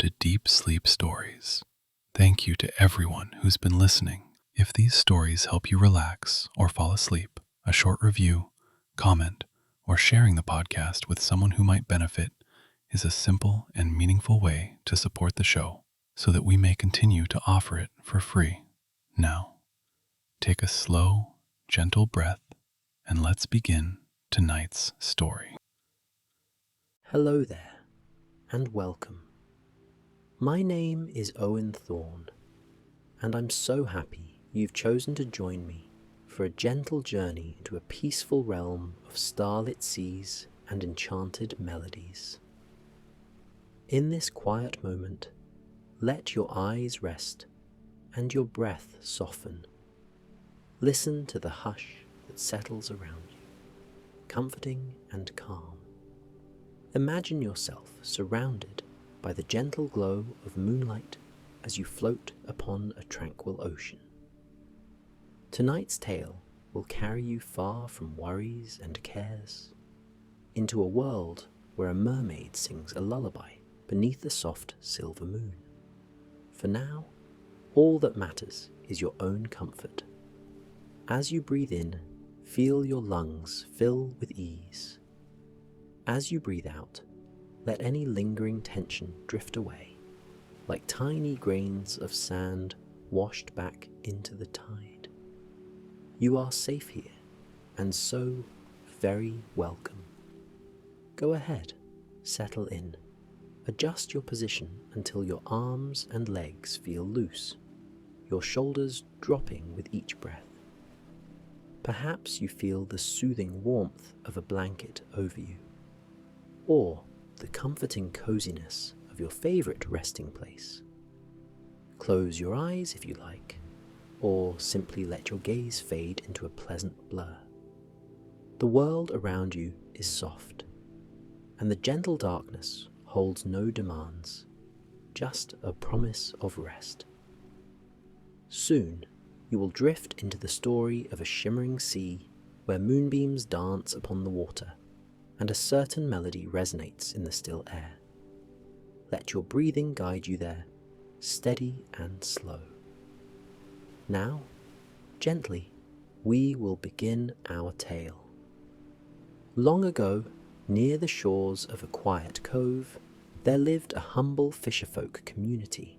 to Deep Sleep Stories. Thank you to everyone who's been listening. If these stories help you relax or fall asleep, a short review, comment, or sharing the podcast with someone who might benefit is a simple and meaningful way to support the show so that we may continue to offer it for free. Now, take a slow, gentle breath and let's begin tonight's story. Hello there, and welcome. My name is Owen Thorne, and I'm so happy you've chosen to join me for a gentle journey into a peaceful realm of starlit seas and enchanted melodies. In this quiet moment, let your eyes rest and your breath soften. Listen to the hush that settles around you, comforting and calm. Imagine yourself surrounded by the gentle glow of moonlight as you float upon a tranquil ocean. Tonight's tale will carry you far from worries and cares, into a world where a mermaid sings a lullaby beneath the soft silver moon. For now, all that matters is your own comfort. As you breathe in, feel your lungs fill with ease. As you breathe out, let any lingering tension drift away, like tiny grains of sand washed back into the tide. You are safe here, and so very welcome. Go ahead, settle in. Adjust your position until your arms and legs feel loose, your shoulders dropping with each breath. Perhaps you feel the soothing warmth of a blanket over you, or the comforting coziness of your favorite resting place. Close your eyes if you like, or simply let your gaze fade into a pleasant blur. The world around you is soft, and the gentle darkness holds no demands, just a promise of rest. Soon, you will drift into the story of a shimmering sea where moonbeams dance upon the water, and a certain melody resonates in the still air. Let your breathing guide you there, steady and slow. Now, gently, we will begin our tale. Long ago, near the shores of a quiet cove, there lived a humble fisherfolk community.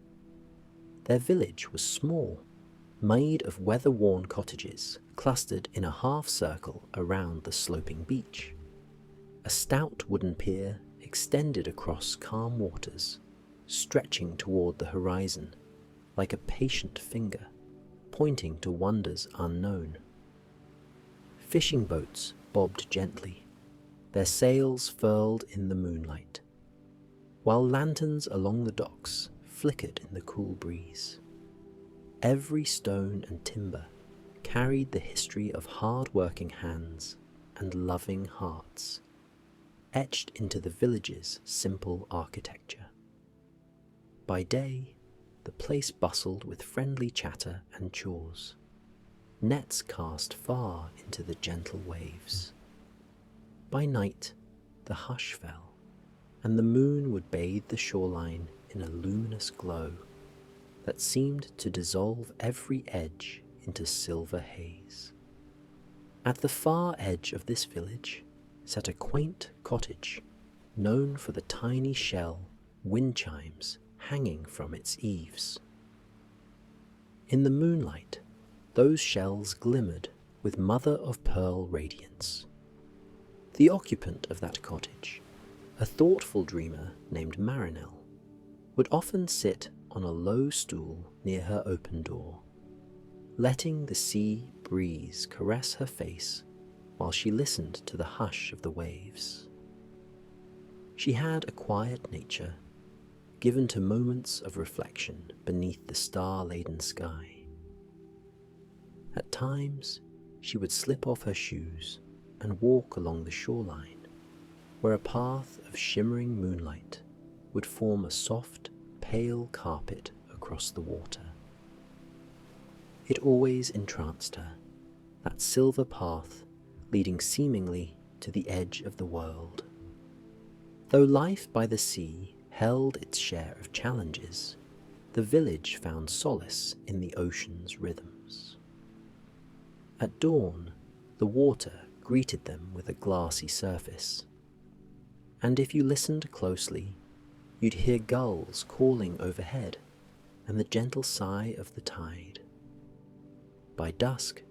Their village was small, made of weather-worn cottages clustered in a half-circle around the sloping beach. A stout wooden pier extended across calm waters, stretching toward the horizon like a patient finger pointing to wonders unknown. Fishing boats bobbed gently, their sails furled in the moonlight, while lanterns along the docks flickered in the cool breeze. Every stone and timber carried the history of hard-working hands and loving hearts, etched into the village's simple architecture. By day, the place bustled with friendly chatter and chores. Nets cast far into the gentle waves. By night, the hush fell, and the moon would bathe the shoreline in a luminous glow that seemed to dissolve every edge into silver haze. At the far edge of this village sat a quaint cottage, known for the tiny shell wind chimes hanging from its eaves. In the moonlight, those shells glimmered with mother-of-pearl radiance. The occupant of that cottage, a thoughtful dreamer named Marinelle, would often sit on a low stool near her open door, letting the sea breeze caress her face while she listened to the hush of the waves. She had a quiet nature, given to moments of reflection beneath the star-laden sky. At times, she would slip off her shoes and walk along the shoreline, where a path of shimmering moonlight would form a soft, pale carpet across the water. It always entranced her, that silver path leading seemingly to the edge of the world. Though life by the sea held its share of challenges, the village found solace in the ocean's rhythms. At dawn, the water greeted them with a glassy surface, and if you listened closely, you'd hear gulls calling overhead and the gentle sigh of the tide. By dusk,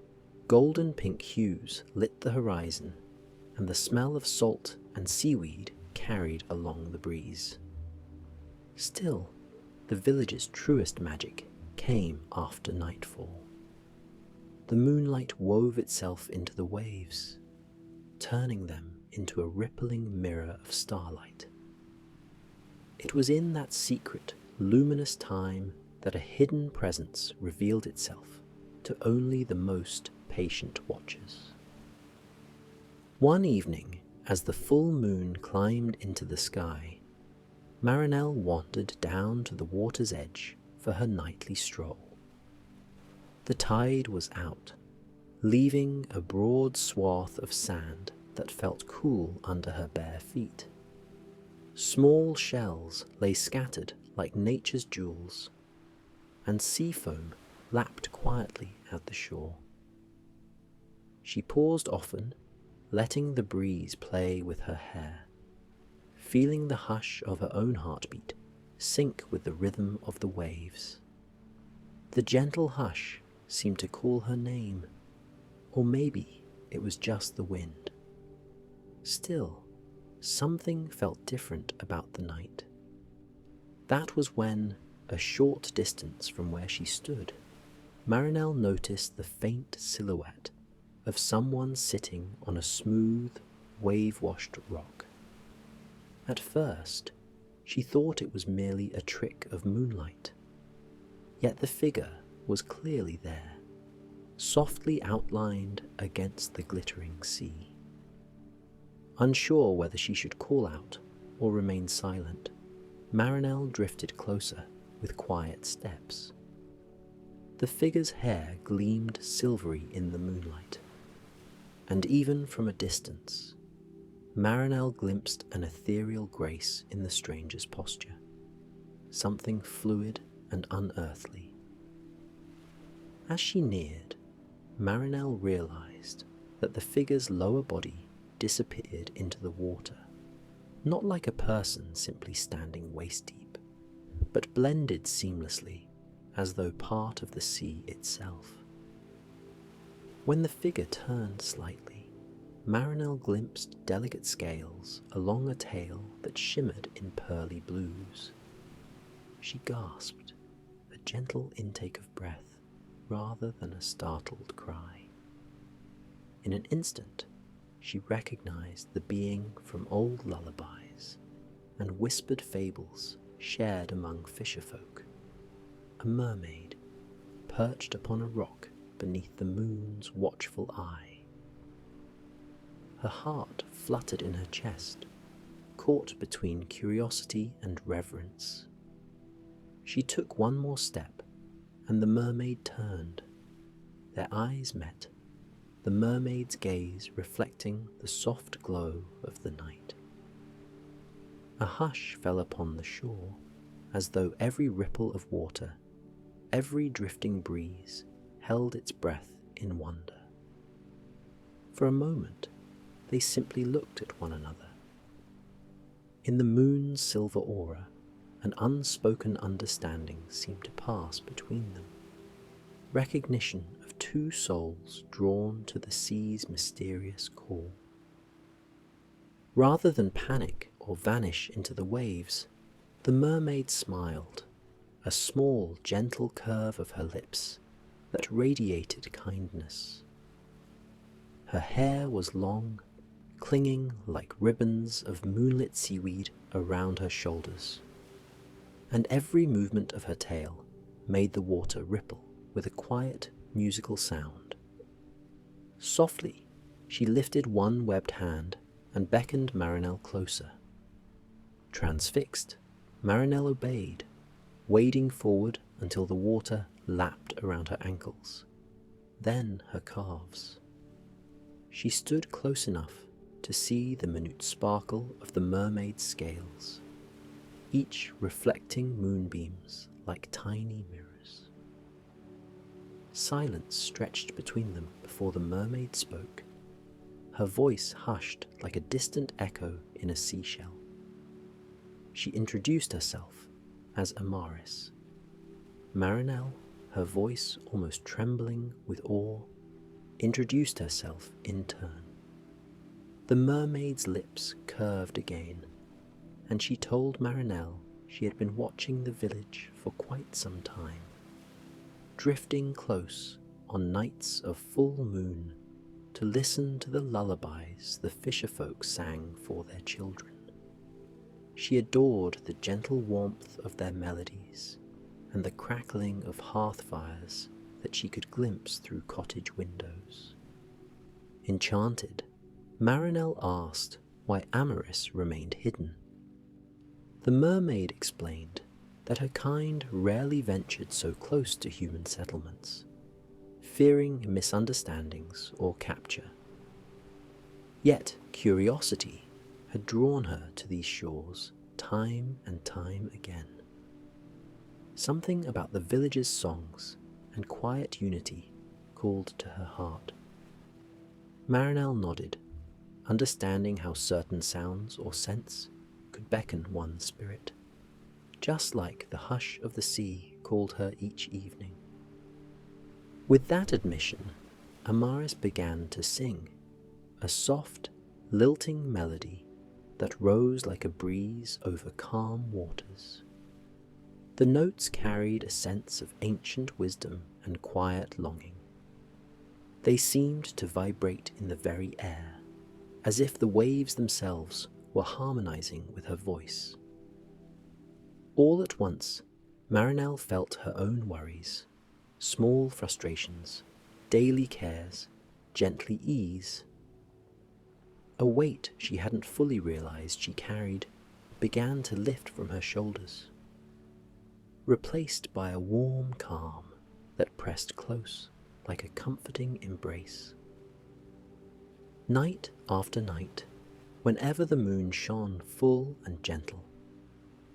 golden pink hues lit the horizon, and the smell of salt and seaweed carried along the breeze. Still, the village's truest magic came after nightfall. The moonlight wove itself into the waves, turning them into a rippling mirror of starlight. It was in that secret, luminous time that a hidden presence revealed itself to only the most patient watchers. One evening, as the full moon climbed into the sky, Marinelle wandered down to the water's edge for her nightly stroll. The tide was out, leaving a broad swath of sand that felt cool under her bare feet. Small shells lay scattered like nature's jewels, and sea foam lapped quietly at the shore. She paused often, letting the breeze play with her hair, feeling the hush of her own heartbeat sync with the rhythm of the waves. The gentle hush seemed to call her name, or maybe it was just the wind. Still, something felt different about the night. That was when, a short distance from where she stood, Marinelle noticed the faint silhouette of someone sitting on a smooth, wave-washed rock. At first, she thought it was merely a trick of moonlight, yet the figure was clearly there, softly outlined against the glittering sea. Unsure whether she should call out or remain silent, Marinelle drifted closer with quiet steps. The figure's hair gleamed silvery in the moonlight, and even from a distance, Marinelle glimpsed an ethereal grace in the stranger's posture, something fluid and unearthly. As she neared, Marinelle realized that the figure's lower body disappeared into the water, not like a person simply standing waist-deep, but blended seamlessly as though part of the sea itself. When the figure turned slightly, Marinelle glimpsed delicate scales along a tail that shimmered in pearly blues. She gasped, a gentle intake of breath rather than a startled cry. In an instant, she recognized the being from old lullabies and whispered fables shared among fisherfolk, a mermaid perched upon a rock beneath the moon's watchful eye. Her heart fluttered in her chest, caught between curiosity and reverence. She took one more step, and the mermaid turned. Their eyes met, the mermaid's gaze reflecting the soft glow of the night. A hush fell upon the shore, as though every ripple of water, every drifting breeze, held its breath in wonder. For a moment, they simply looked at one another. In the moon's silver aura, an unspoken understanding seemed to pass between them, recognition of two souls drawn to the sea's mysterious call. Rather than panic or vanish into the waves, the mermaid smiled, a small, gentle curve of her lips that radiated kindness. Her hair was long, clinging like ribbons of moonlit seaweed around her shoulders, and every movement of her tail made the water ripple with a quiet, musical sound. Softly, she lifted one webbed hand and beckoned Marinelle closer. Transfixed, Marinelle obeyed, wading forward until the water lapped around her ankles, then her calves. She stood close enough to see the minute sparkle of the mermaid's scales. each reflecting moonbeams like tiny mirrors. Silence stretched between them before the mermaid spoke, her voice hushed like a distant echo in a seashell. She introduced herself as Amaris. Marinelle, her voice almost trembling with awe, introduced herself in turn. The mermaid's lips curved again, and she told Marinelle she had been watching the village for quite some time, drifting close on nights of full moon to listen to the lullabies the fisherfolk sang for their children. She adored the gentle warmth of their melodies and the crackling of hearth fires that she could glimpse through cottage windows. Enchanted, Marinelle asked why Amaris remained hidden. The mermaid explained that her kind rarely ventured so close to human settlements, fearing misunderstandings or capture. Yet curiosity had drawn her to these shores time and time again. Something about the village's songs and quiet unity called to her heart. Marinelle nodded, understanding how certain sounds or scents could beckon one's spirit, just like the hush of the sea called her each evening. With that admission, Amaris began to sing, a soft, lilting melody that rose like a breeze over calm waters. The notes carried a sense of ancient wisdom and quiet longing. They seemed to vibrate in the very air, as if the waves themselves were harmonizing with her voice. All at once, Marinelle felt her own worries, small frustrations, daily cares, gently ease. A weight she hadn't fully realized she carried began to lift from her shoulders, replaced by a warm calm that pressed close like a comforting embrace. Night after night, whenever the moon shone full and gentle,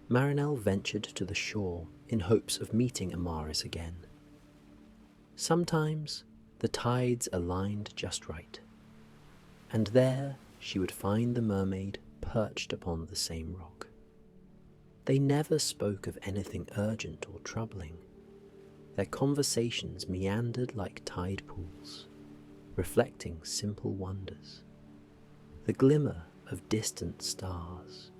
Marinelle ventured to the shore in hopes of meeting Amaris again. Sometimes the tides aligned just right, and there she would find the mermaid perched upon the same rock. They never spoke of anything urgent or troubling. Their conversations meandered like tide pools, reflecting simple wonders. The glimmer of distant stars,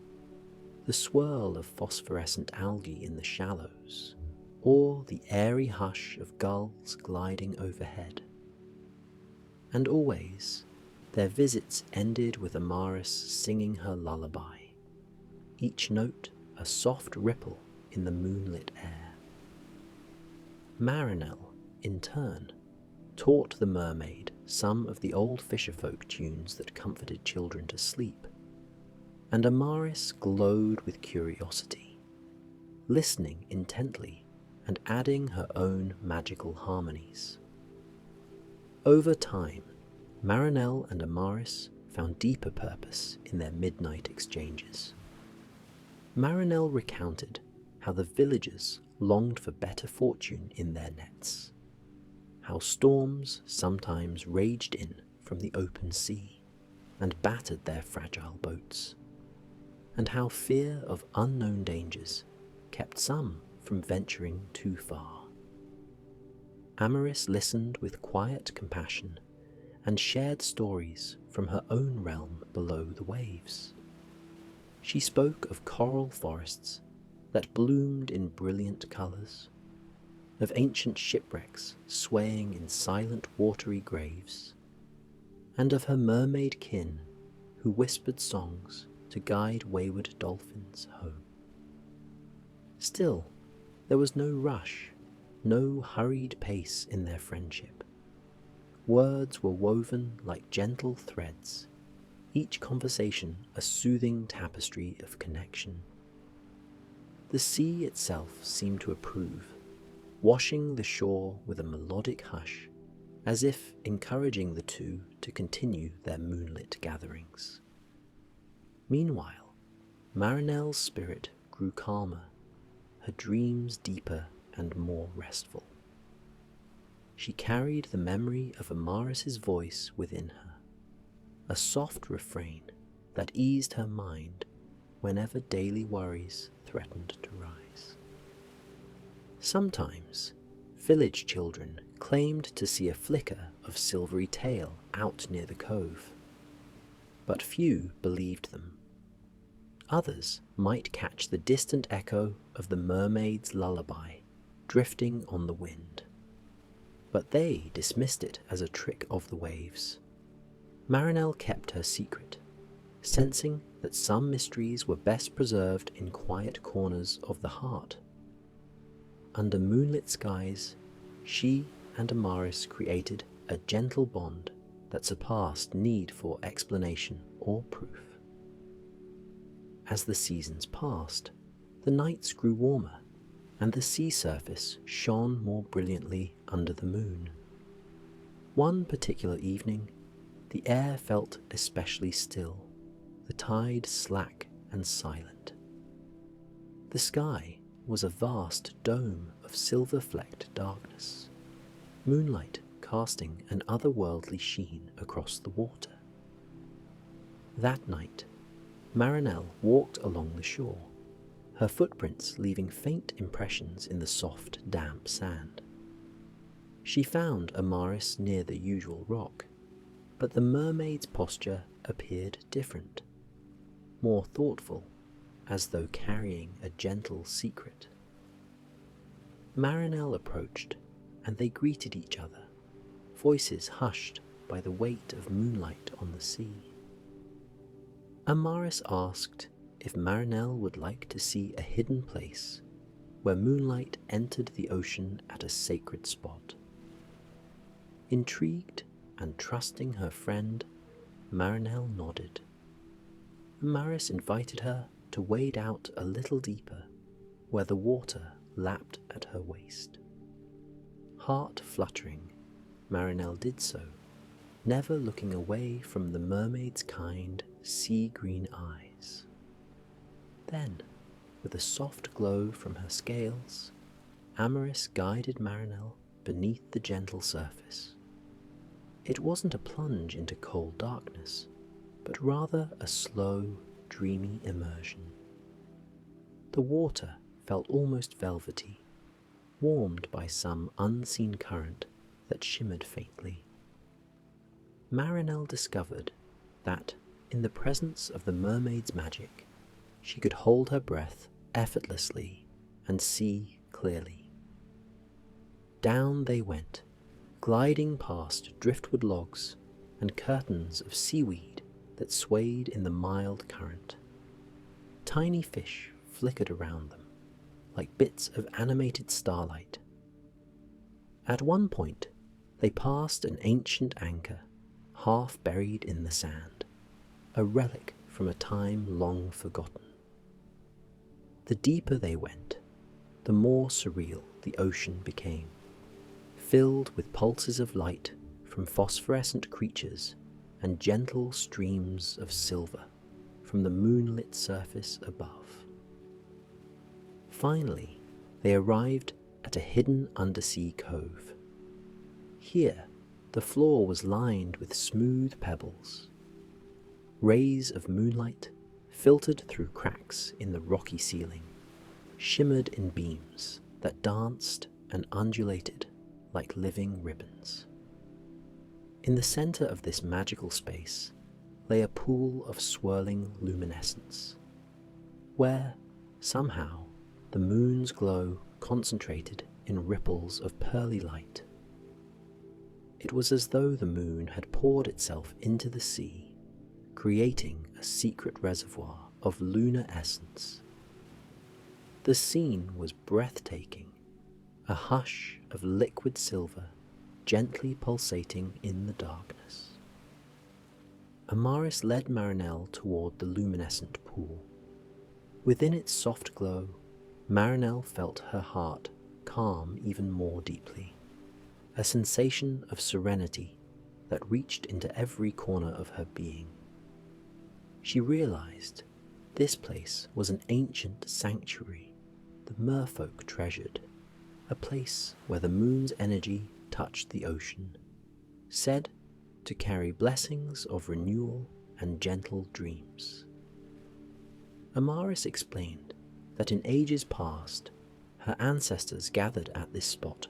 the swirl of phosphorescent algae in the shallows, or the airy hush of gulls gliding overhead. And always, their visits ended with Amaris singing her lullaby, each note a soft ripple in the moonlit air. Marinelle, in turn, taught the mermaid some of the old fisherfolk tunes that comforted children to sleep, and Amaris glowed with curiosity, listening intently and adding her own magical harmonies. Over time, Marinelle and Amaris found deeper purpose in their midnight exchanges. Marinelle recounted how the villagers longed for better fortune in their nets, how storms sometimes raged in from the open sea and battered their fragile boats, and how fear of unknown dangers kept some from venturing too far. Amaris listened with quiet compassion and shared stories from her own realm below the waves. She spoke of coral forests that bloomed in brilliant colours, of ancient shipwrecks swaying in silent watery graves, and of her mermaid kin who whispered songs to guide wayward dolphins home. Still, there was no rush, no hurried pace in their friendship. Words were woven like gentle threads, each conversation a soothing tapestry of connection. The sea itself seemed to approve, washing the shore with a melodic hush, as if encouraging the two to continue their moonlit gatherings. Meanwhile, Marinelle's spirit grew calmer, her dreams deeper and more restful. She carried the memory of Amaris's voice within her, a soft refrain that eased her mind whenever daily worries threatened to rise. Sometimes, village children claimed to see a flicker of silvery tail out near the cove, but few believed them. Others might catch the distant echo of the mermaid's lullaby drifting on the wind, but they dismissed it as a trick of the waves. Marinelle kept her secret, sensing that some mysteries were best preserved in quiet corners of the heart. Under moonlit skies, she and Amaris created a gentle bond that surpassed need for explanation or proof. As the seasons passed, the nights grew warmer, and the sea surface shone more brilliantly under the moon. One particular evening, the air felt especially still, the tide slack and silent. The sky was a vast dome of silver-flecked darkness, moonlight casting an otherworldly sheen across the water. That night, Marinelle walked along the shore, her footprints leaving faint impressions in the soft, damp sand. She found Amaris near the usual rock, but the mermaid's posture appeared different, more thoughtful, as though carrying a gentle secret. Marinelle approached, and they greeted each other, voices hushed by the weight of moonlight on the sea. Amaris asked if Marinelle would like to see a hidden place where moonlight entered the ocean at a sacred spot. Intrigued and trusting her friend, Marinelle nodded. Amaris invited her to wade out a little deeper, where the water lapped at her waist. Heart fluttering, Marinelle did so, never looking away from the mermaid's kind, sea-green eyes. Then, with a soft glow from her scales, Amaris guided Marinelle beneath the gentle surface. It wasn't a plunge into cold darkness, but rather a slow, dreamy immersion. The water felt almost velvety, warmed by some unseen current that shimmered faintly. Marinelle discovered that, in the presence of the mermaid's magic, she could hold her breath effortlessly and see clearly. Down they went, gliding past driftwood logs and curtains of seaweed that swayed in the mild current. Tiny fish flickered around them, like bits of animated starlight. At one point, they passed an ancient anchor, half buried in the sand, a relic from a time long forgotten. The deeper they went, the more surreal the ocean became, filled with pulses of light from phosphorescent creatures and gentle streams of silver from the moonlit surface above. Finally, they arrived at a hidden undersea cove. Here, the floor was lined with smooth pebbles. Rays of moonlight filtered through cracks in the rocky ceiling, shimmered in beams that danced and undulated like living ribbons. In the center of this magical space lay a pool of swirling luminescence, where, somehow, the moon's glow concentrated in ripples of pearly light. It was as though the moon had poured itself into the sea, creating a secret reservoir of lunar essence. The scene was breathtaking, a hush of liquid silver gently pulsating in the darkness. Amaris led Marinelle toward the luminescent pool. Within its soft glow, Marinelle felt her heart calm even more deeply, a sensation of serenity that reached into every corner of her being. She realized This place was an ancient sanctuary the merfolk treasured, a place where the moon's energy touched the ocean, said to carry blessings of renewal and gentle dreams. Amaris explained that in ages past, her ancestors gathered at this spot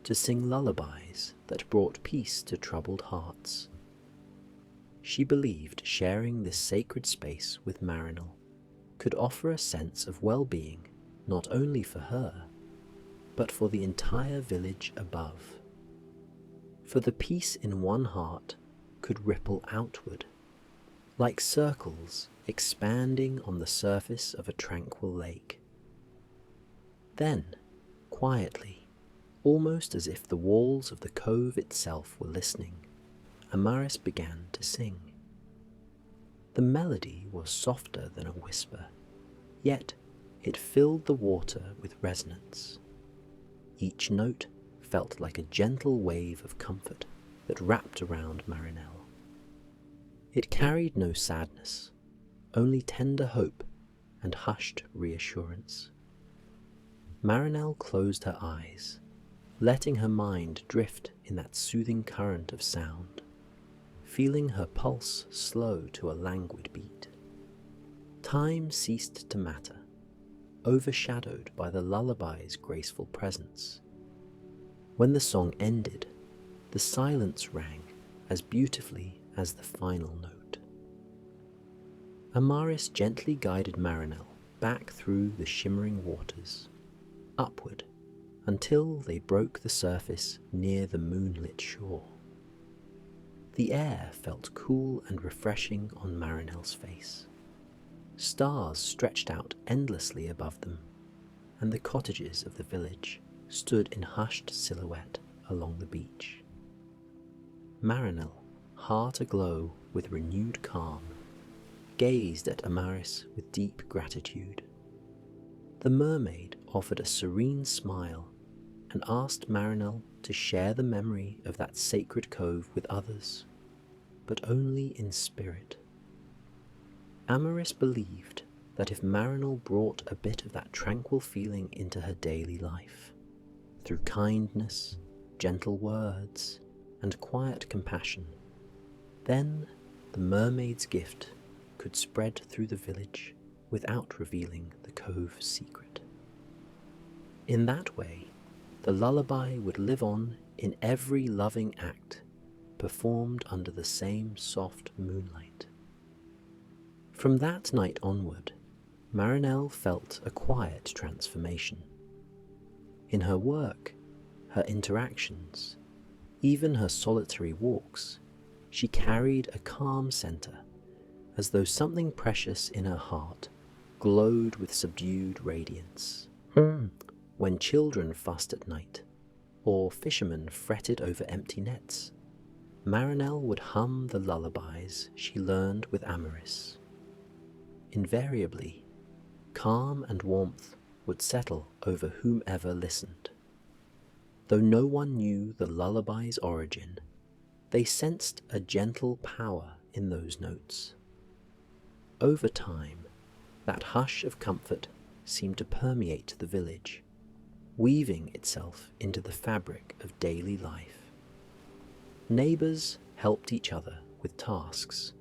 to sing lullabies that brought peace to troubled hearts. She believed sharing this sacred space with Marinel could offer a sense of well-being not only for her, but for the entire village above. For the peace in one heart could ripple outward, like circles expanding on the surface of a tranquil lake. Then, quietly, almost as if the walls of the cove itself were listening, Amaris began to sing. The melody was softer than a whisper, yet it filled the water with resonance. Each note felt like a gentle wave of comfort that wrapped around Marinel. It carried no sadness, only tender hope and hushed reassurance. Marinel closed her eyes, letting her mind drift in that soothing current of sound, feeling her pulse slow to a languid beat. Time ceased to matter, overshadowed by the lullaby's graceful presence. When the song ended, the silence rang as beautifully as the final note. Amaris gently guided Marinel back through the shimmering waters, upward, until they broke the surface near the moonlit shore. The air felt cool and refreshing on Marinel's face. Stars stretched out endlessly above them, and the cottages of the village stood in hushed silhouette along the beach. Marinel, heart aglow with renewed calm, gazed at Amaris with deep gratitude. The mermaid offered a serene smile and asked Marinel to share the memory of that sacred cove with others, but only in spirit. Amaris believed that if Marinel brought a bit of that tranquil feeling into her daily life, through kindness, gentle words, and quiet compassion, then the mermaid's gift could spread through the village without revealing the cove's secret. In that way, the lullaby would live on in every loving act performed under the same soft moonlight. From that night onward, Marinel felt a quiet transformation. In her work, her interactions, even her solitary walks, she carried a calm center, as though something precious in her heart glowed with subdued radiance. When children fussed at night, or fishermen fretted over empty nets, Marinel would hum the lullabies she learned with Amaris. Invariably, calm and warmth would settle over whomever listened. Though no one knew the lullaby's origin, they sensed a gentle power in those notes. Over time, that hush of comfort seemed to permeate the village, weaving itself into the fabric of daily life. Neighbors helped each other with tasks,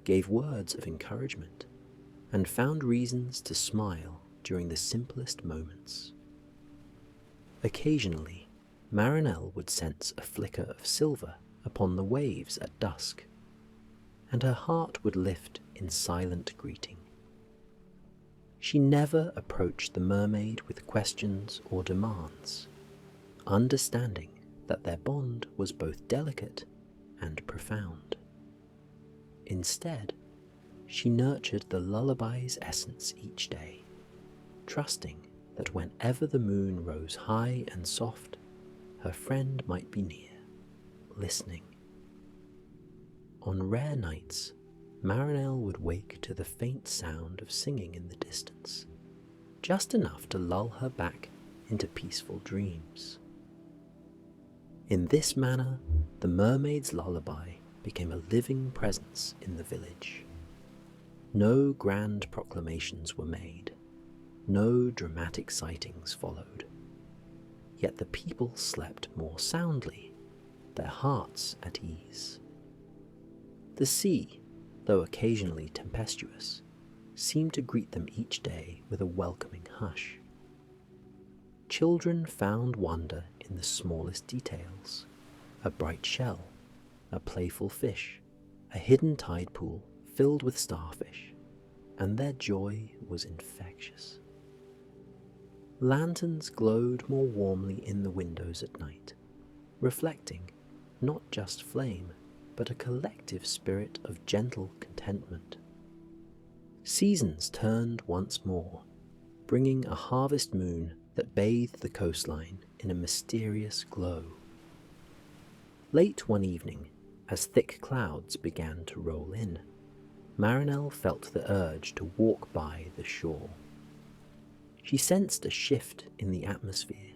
gave words of encouragement, and found reasons to smile during the simplest moments. Occasionally, Marinel would sense a flicker of silver upon the waves at dusk, and her heart would lift in silent greeting. She never approached the mermaid with questions or demands, understanding that their bond was both delicate and profound. Instead, she nurtured the lullaby's essence each day, trusting that whenever the moon rose high and soft, her friend might be near, listening. On rare nights, Marinel would wake to the faint sound of singing in the distance, just enough to lull her back into peaceful dreams. In this manner, the mermaid's lullaby became a living presence in the village. No grand proclamations were made, no dramatic sightings followed. Yet the people slept more soundly, their hearts at ease. The sea, though occasionally tempestuous, seemed to greet them each day with a welcoming hush. Children found wonder in the smallest details: a bright shell, a playful fish, a hidden tide pool filled with starfish, and their joy was infectious. Lanterns glowed more warmly in the windows at night, reflecting not just flame, but a collective spirit of gentle contentment. Seasons turned once more, bringing a harvest moon that bathed the coastline in a mysterious glow. Late one evening, as thick clouds began to roll in, Marinelle felt the urge to walk by the shore. She sensed a shift in the atmosphere,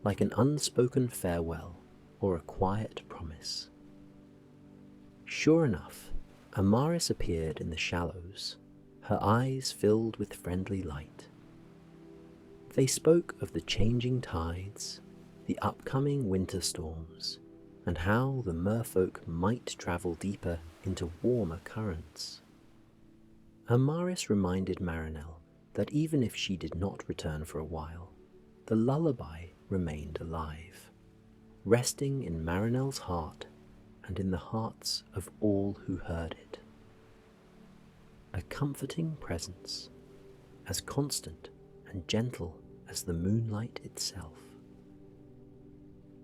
like an unspoken farewell or a quiet promise. Sure enough, Amaris appeared in the shallows, her eyes filled with friendly light. They spoke of the changing tides, the upcoming winter storms, and how the merfolk might travel deeper into warmer currents. Amaris reminded Marinelle that even if she did not return for a while, the lullaby remained alive, resting in Marinelle's heart and in the hearts of all who heard it. A comforting presence, as constant and gentle as the moonlight itself.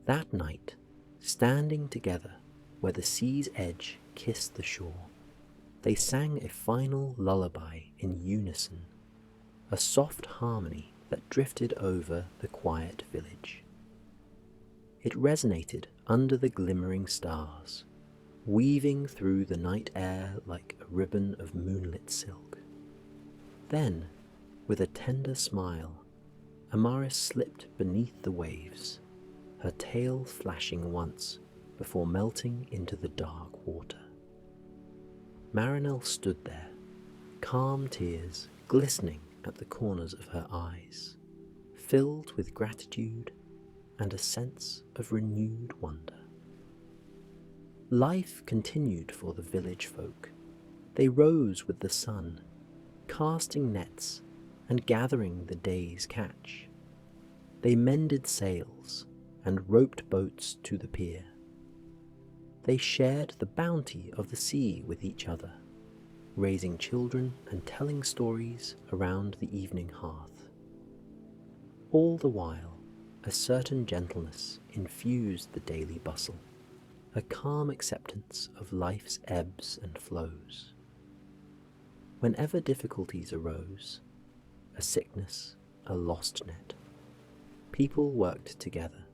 That night, standing together where the sea's edge kissed the shore, they sang a final lullaby in unison, a soft harmony that drifted over the quiet village. It resonated under the glimmering stars, weaving through the night air like a ribbon of moonlit silk. Then, with a tender smile, Amaris slipped beneath the waves, her tail flashing once before melting into the dark water. Marinelle stood there, calm tears glistening at the corners of her eyes, filled with gratitude and a sense of renewed wonder. Life continued for the village folk. They rose with the sun, casting nets and gathering the day's catch. They mended sails and roped boats to the pier. They shared the bounty of the sea with each other, raising children and telling stories around the evening hearth. All the while, a certain gentleness infused the daily bustle, a calm acceptance of life's ebbs and flows. Whenever difficulties arose, a sickness, a lost net, people worked together,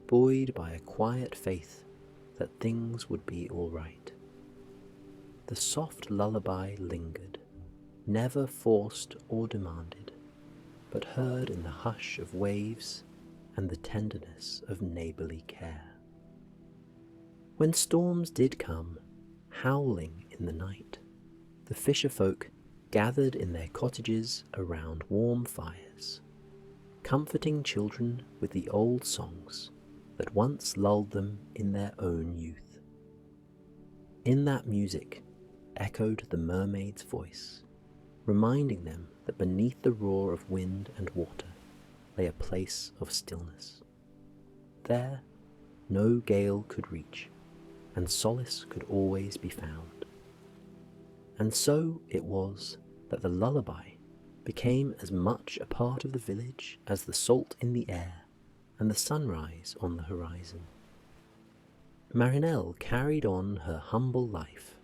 buoyed by a quiet faith that things would be all right. The soft lullaby lingered, never forced or demanded, but heard in the hush of waves and the tenderness of neighbourly care. When storms did come, howling in the night, the fisherfolk gathered in their cottages around warm fires, comforting children with the old songs that once lulled them in their own youth. In that music echoed the mermaid's voice, reminding them that beneath the roar of wind and water lay a place of stillness. There, no gale could reach, and solace could always be found. And so it was that the lullaby became as much a part of the village as the salt in the air and the sunrise on the horizon. Marinelle carried on her humble life,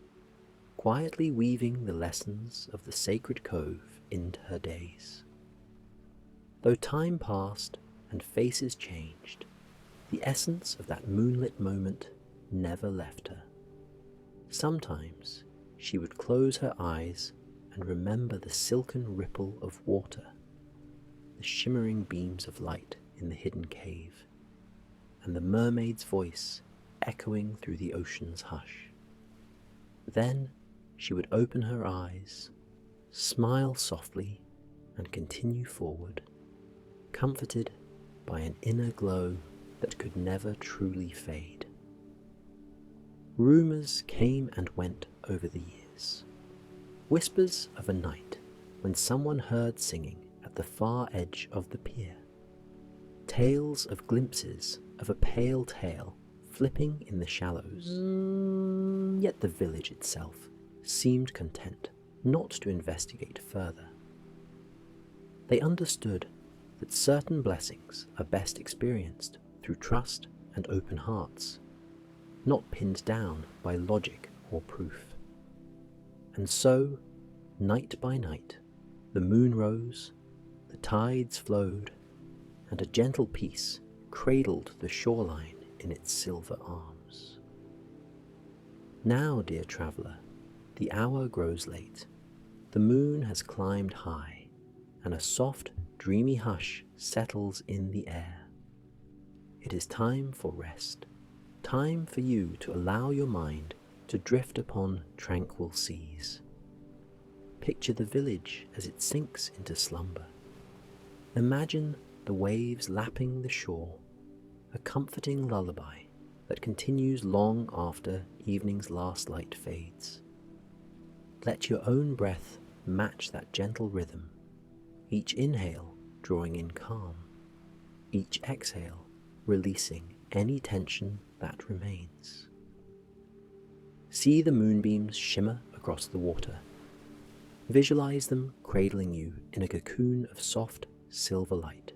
quietly weaving the lessons of the sacred cove into her days. Though time passed and faces changed, the essence of that moonlit moment never left her. Sometimes she would close her eyes and remember the silken ripple of water, the shimmering beams of light in the hidden cave, and the mermaid's voice echoing through the ocean's hush. Then she would open her eyes smile softly and continue forward, comforted by an inner glow that could never truly fade. Rumours came and went over the years. Whispers of a night when someone heard singing at the far edge of the pier. Tales of glimpses of a pale tail flipping in the shallows. Yet the village itself seemed content not to investigate further. They understood that certain blessings are best experienced through trust and open hearts, not pinned down by logic or proof. And so, night by night, the moon rose, the tides flowed, and a gentle peace cradled the shoreline in its silver arms. Now, dear traveller, the hour grows late. The moon has climbed high, and a soft, dreamy hush settles in the air. It is time for rest, time for you to allow your mind to drift upon tranquil seas. Picture the village as it sinks into slumber. Imagine the waves lapping the shore, a comforting lullaby that continues long after evening's last light fades. Let your own breath match that gentle rhythm, each inhale drawing in calm, each exhale releasing any tension that remains. See the moonbeams shimmer across the water. Visualize them cradling you in a cocoon of soft silver light.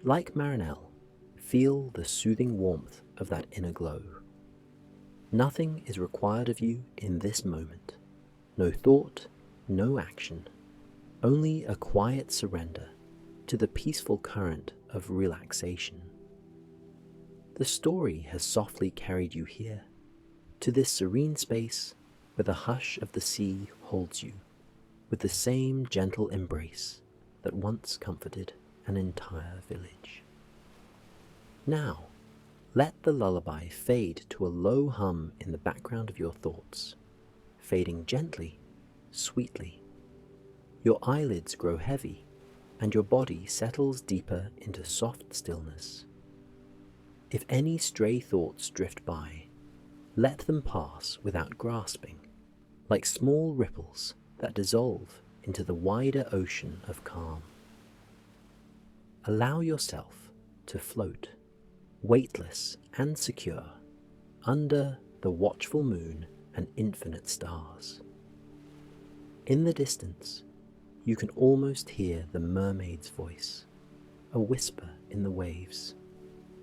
Like Marinelle, feel the soothing warmth of that inner glow. Nothing is required of you in this moment. No thought, no action, only a quiet surrender to the peaceful current of relaxation. The story has softly carried you here, to this serene space where the hush of the sea holds you with the same gentle embrace that once comforted an entire village. Now, let the lullaby fade to a low hum in the background of your thoughts, fading gently, sweetly. Your eyelids grow heavy, and your body settles deeper into soft stillness. If any stray thoughts drift by, let them pass without grasping, like small ripples that dissolve into the wider ocean of calm. Allow yourself to float, weightless and secure, under the watchful moon and infinite stars. In the distance, you can almost hear the mermaid's voice, a whisper in the waves,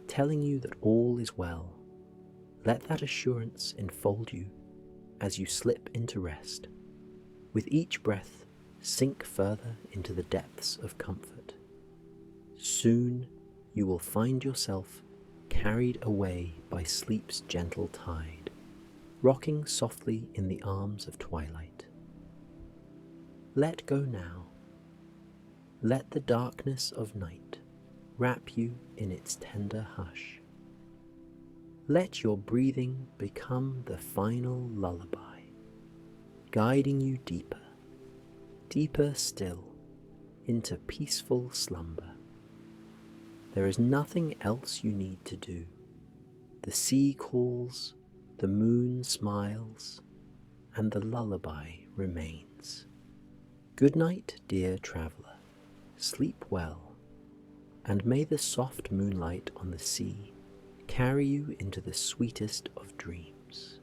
telling you that all is well. Let that assurance enfold you as you slip into rest. With each breath, sink further into the depths of comfort. Soon you will find yourself carried away by sleep's gentle tide, rocking softly in the arms of twilight. Let go now. Let the darkness of night wrap you in its tender hush. Let your breathing become the final lullaby, guiding you deeper, deeper still, into peaceful slumber. There is nothing else you need to do. The sea calls, the moon smiles, and the lullaby remains. Good night, dear traveller. Sleep well, and may the soft moonlight on the sea carry you into the sweetest of dreams.